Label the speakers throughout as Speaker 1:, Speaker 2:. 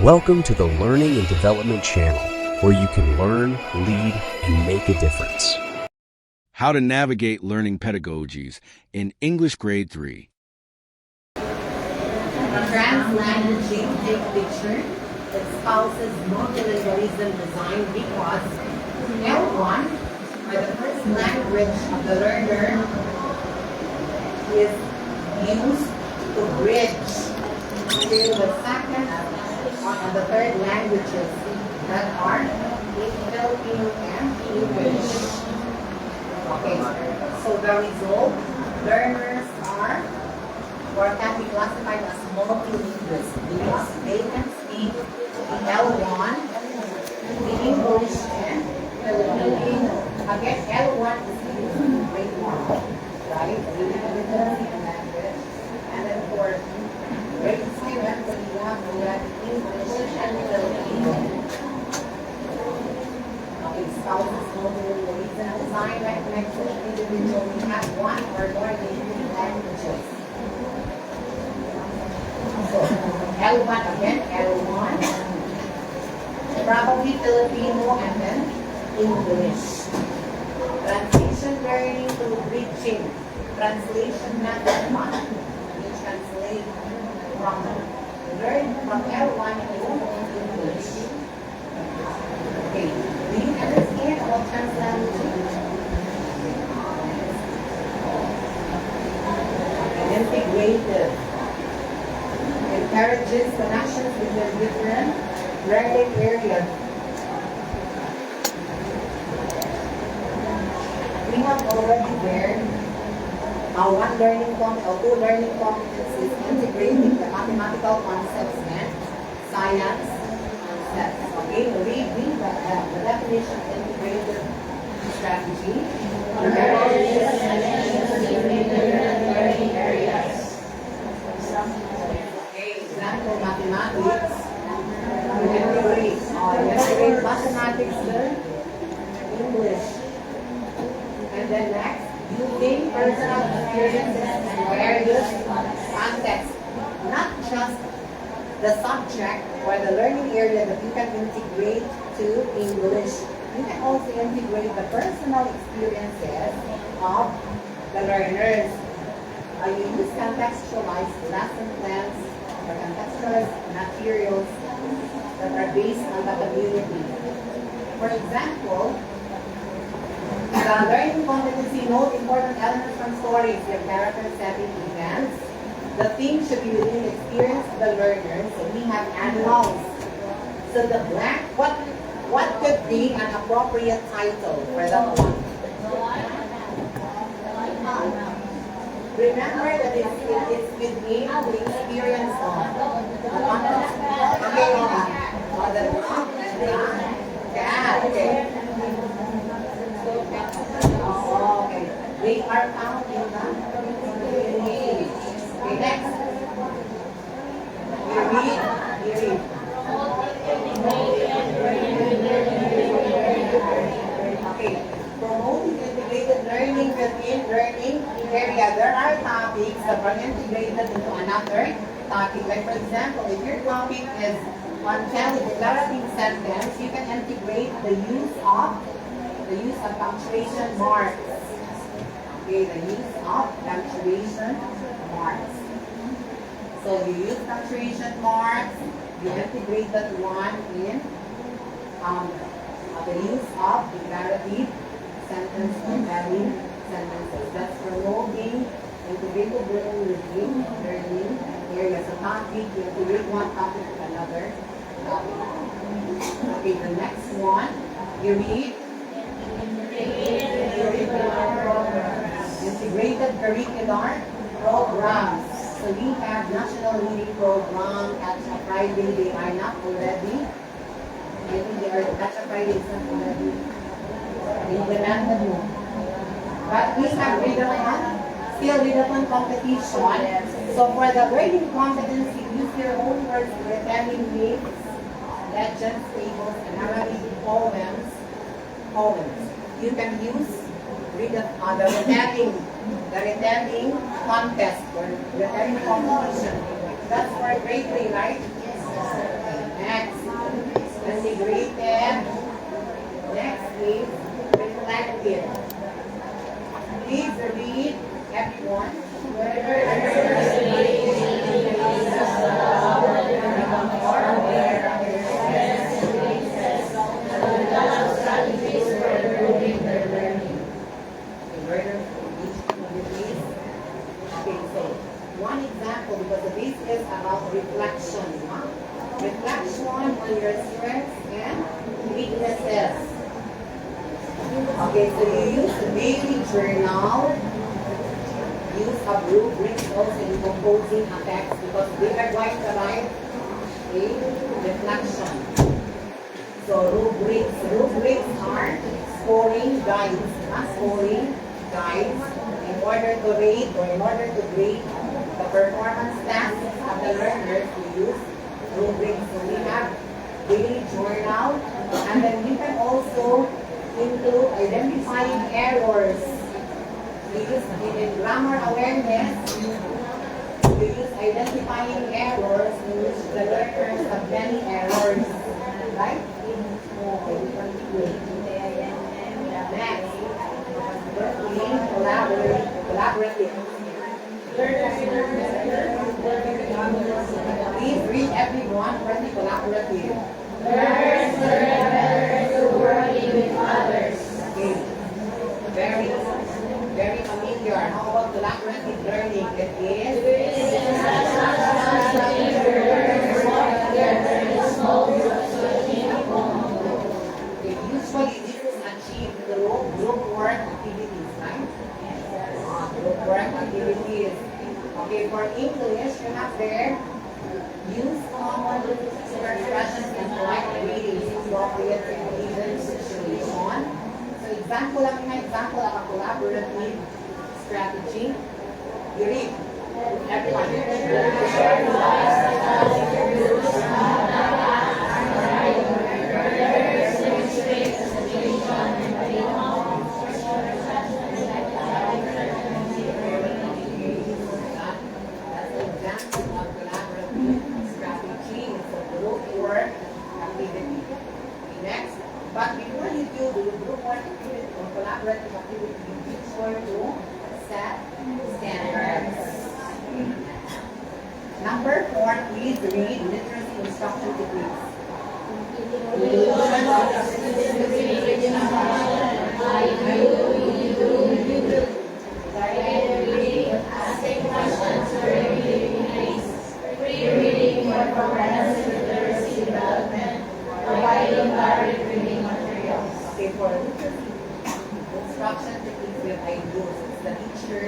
Speaker 1: Welcome to the Learning and Development Channel, where you can learn, lead, and make a difference.
Speaker 2: How to navigate learning pedagogies in English Grade 3.
Speaker 3: Trans-languaging take picture espouses multilingualism design because L1, or the first language of the learner, is used to bridge to the second and the third languages that are Filipino and English. Okay, so the result, learners are or can be classified as multilinguals because they can speak the L1, the English, and Filipino. Again, L1 is the grade 1, right? Reading and literacy and language. And then for grade 7, we have English and Filipino. Okay, spouses, multilingualism, design, recognition, individual, we have one or more native languages. So, L1 again, L1, probably Filipino, and then English. Translation learning to bridging. Translation method 1. We translate from L1 to English. Okay, do you understand about translation? Integrative. Encourages connections between different learning areas. We have already learned two learning competencies integrating the mathematical concepts and science concepts. Okay, read the definition of integrative strategy. Learning areas. Example, mathematics. You integrate mathematics to English. And then next, using personal experiences and various contexts. Not just the subject or the learning area that you can integrate to English. You can also integrate the personal experiences of the learners. You use contextualized lesson plans or contextualized materials that are based on the community. For example, the learning competency note important elements from stories, your character setting events. The theme should be within the experience of the learners. So we have animals. So the blank, what could be an appropriate title for that one? Remember that it's within the experience of the context. Okay, the rock and the cat. Okay. Okay. They are found in the image. Okay, next. You read. Okay. Promoting integrated learning within learning area. There are topics that are integrated into another topic. Like for example, if your topic is on declarative sentence, you can integrate the use of punctuation marks. Okay, the use of punctuation marks. So you use punctuation marks, you integrate that one in the use of declarative sentence or valid sentences. That's promoting integrated learning within learning areas. So topic, you integrate one topic with another topic. Okay, the next one, you read integrated curricular programs. So we have national reading program, Catch a Friday. They are not already. I think they are Catch a Friday is not already implemented. But we have still readathon competition. So for the learning competency, use your own words, retelling myths, legends, fables, and narrative poems. You can use the retelling contest or retelling competition. That's for grade 3, right? Next, integrated. Next is reflective. Please read everyone. Okay, so one example, because this is about reflection. Huh? Reflection on your strengths and weaknesses. Okay, so you use the daily journal, use a rubric also in composing a text, because we are going to write a reflection. So rubrics are scoring guides, scoring guides in order to rate or in order to grade the performance tasks of the learners. We use rubrics. So we have daily journal, and then we can also include identifying errors. We use in grammar awareness. We use identifying errors in which the learners have many errors. Right? Next, collaborative. Please read everyone for the collaborative.
Speaker 4: Learners learn better through working with others.
Speaker 3: Okay. Very familiar. How about collaborative learning? It is usually this is achieved through group work activities, right? Group work activities. Okay, for English, you have there use common expressions and polite greetings appropriate to a given situation. So example lang na example of a collaborative strategy. You read everyone. But before you do the group work activity or collaborative activity, you make sure to set standards. Number 4, please read literacy instruction techniques.
Speaker 4: Asking questions during reading aids, pre-reading for comprehensive literacy development, providing varied reading materials.
Speaker 3: Okay, for literacy instruction techniques that I use, it's the teacher,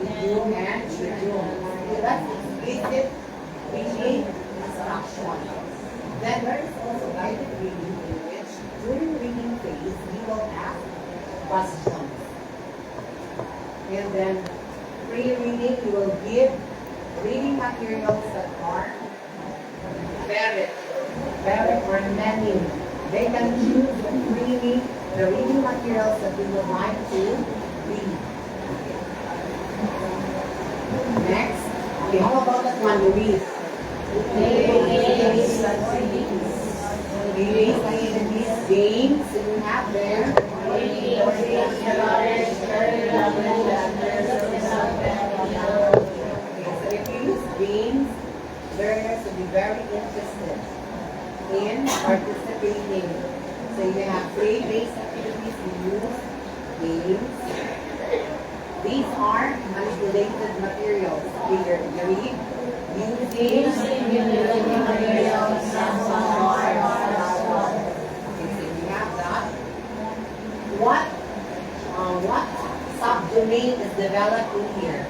Speaker 3: you, and children. So that's explicit reading instruction. Then there is also guided reading in which during reading phase we will ask questions. And then pre-reading, you will give reading materials that are very or many. They can choose freely the reading materials that they would like to read. Next, okay, how about that one? You read. Games that you have there. Okay, so if you use games, learners will be very interested in participating. So you have play-based activities, you use games. These are manipulated materials. Here, you read using materials. Okay, so you have that. What subdomain is developed in here?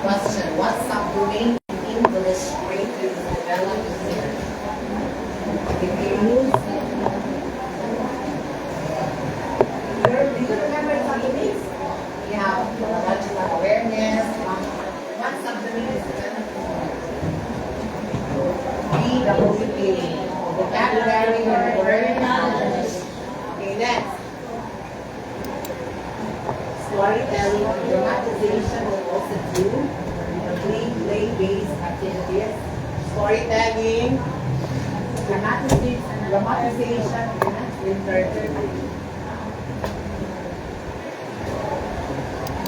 Speaker 3: Question, what subdomain in English grade is developed in here? If you use, do you remember subdomains? You have pedagogical awareness. What subdomain is developed? PWA, vocabulary and word knowledge. Okay, next. Storytelling, dramatization will also do. play-based activities, storytelling, dramatization, and interpreting.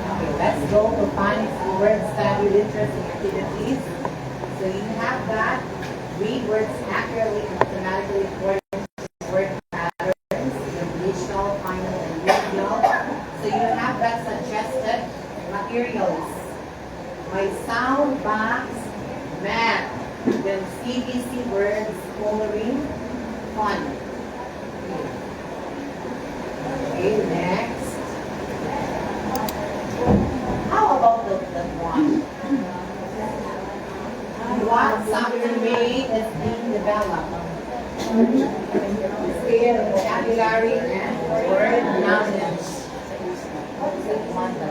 Speaker 3: Okay, let's go to phonics and word study literacy activities. So you have that. Read words accurately and systematically according to word patterns, the original, final, and regional. So you have that suggested materials. My sound box, math, then CBC words, coloring, fun. Okay, next. How about that one? What subdomain is being developed? Skill, vocabulary, and word knowledge. What is it one? The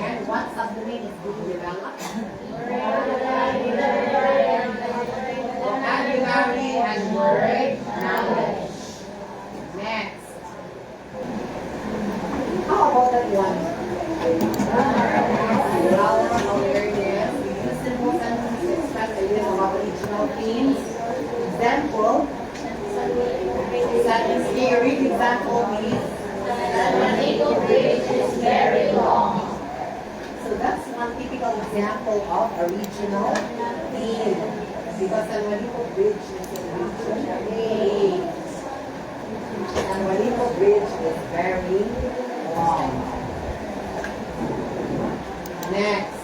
Speaker 3: and what subdomain is being developed? Vocabulary and word knowledge. Next. How about that one? Relevant awareness. We use simple sentences to express ideas about regional themes. Example. Sentence theory. Example means
Speaker 4: The legal bridge is very long.
Speaker 3: so that's one typical example of a regional theme. Because San Juanico Bridge is in region A. San Juanico Bridge is very long. Next.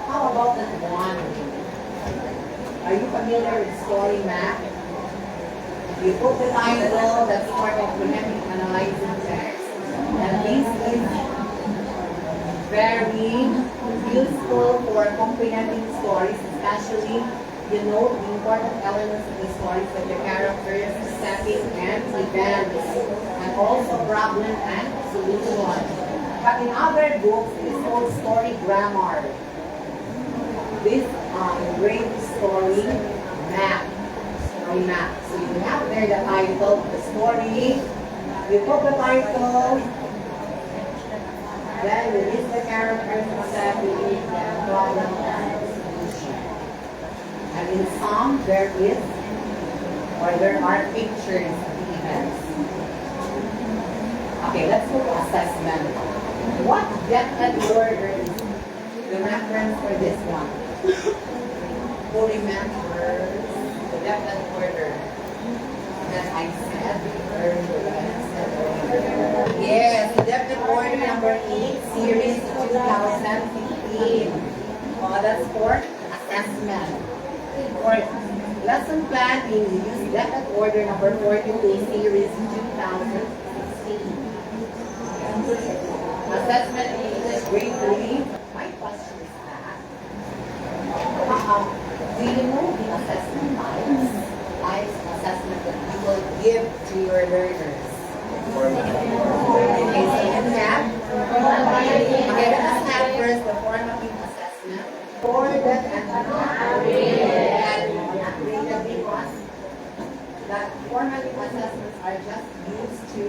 Speaker 3: How about that one? Are you familiar with story map? You put the title, that's part of comprehending analyzing text. And this is very useful for comprehending stories, especially you know the important elements of the stories like the characters, setting, and events, and also problem and solution. But in other books, it is called story grammar. This great story map. Story map. So you have there the title, the story. You put the title. Then you list the characters, the setting, the problem, and solution. And in some, there is, or there are pictures of the events. Okay, let's go to assessment. What definite order is the reference for this one? Who remembers the definite order that I said earlier? Yes, definite order number 8, series 2015. That's for assessment. For lesson plan, we use definite order number 42, series 2016. Assessment in English grade 3. My question is that, do you know the assessment types? Types of assessment that you will give to your learners? Okay, so you have, okay, let us have first the formative assessment. Recorded and not graded because that formative assessments are just used to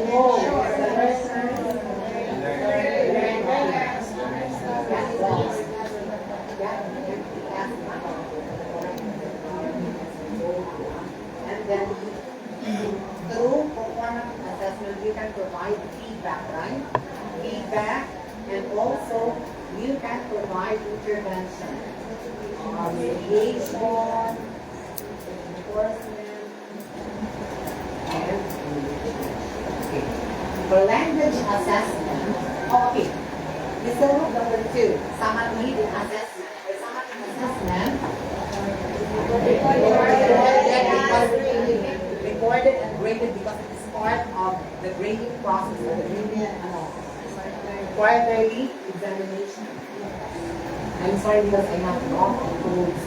Speaker 3: know the learners and then through performance assessment you can provide feedback, right? Feedback, and also you can provide intervention, mediation, enforcement, and okay. For language assessment, okay. This is number 2, summative assessment. For summative assessment, recorded and graded because it is part of the grading process, or the grading quarterly examination. I'm sorry because I have long codes.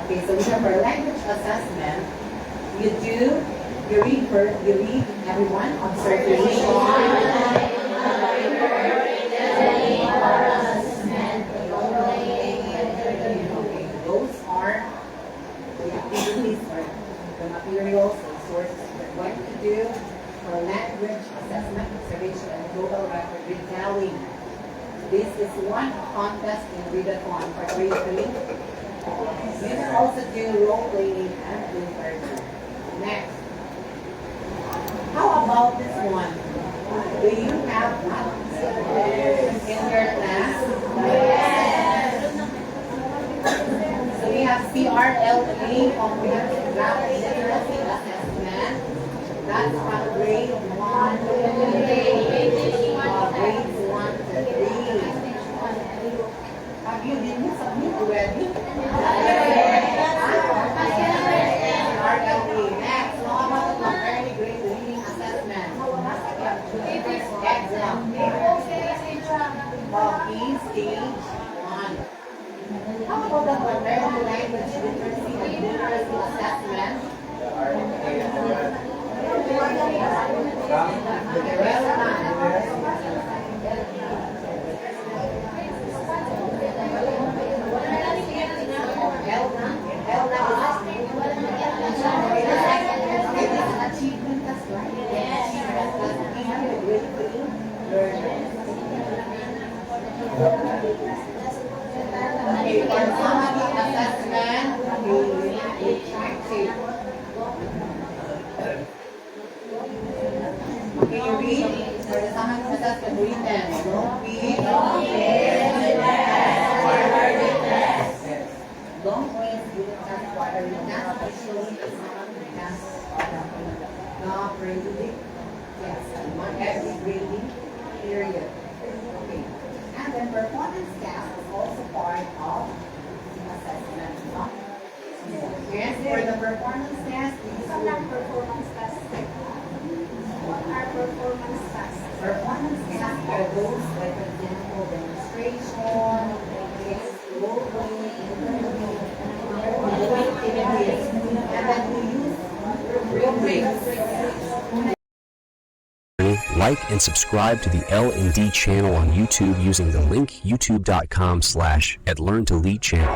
Speaker 3: Okay, so for language assessment, you read everyone, observation. Those are the activities or the materials and sources we're going to do for language assessment, observation, and global record retelling. This is one contest in readathon for grade 3. You can also do role playing and interview. Next. How about this one? Do you have that in your class? Yes. So we have CRLA, Comprehensive Graphic Literacy Assessment. That's from grade 1 to grades 1 to 3. Have you been submit already? CRLA. Next, so how about the early grade reading assessment? Exam. Key stage 1. How about the primarily language literacy and literacy assessment? Achievement test, right? Achievement test. We have a grade 3 learners. Okay, for summary assessment, we try to. Okay, you read. For the summary assessment, read them. Don't read. Don't read unit test quarterly. That's actually a summary test. Not grading. Yes, not every grading period. Okay. And then performance test is also part of the assessment. No? Yes, for the performance test, we use
Speaker 4: performance tests. What are performance tests?
Speaker 3: performance tests are those like for example demonstration, role playing, activities, and then we use rubrics.
Speaker 1: Like and subscribe to the L&D channel on YouTube using the link youtube.com/@learntolead channel.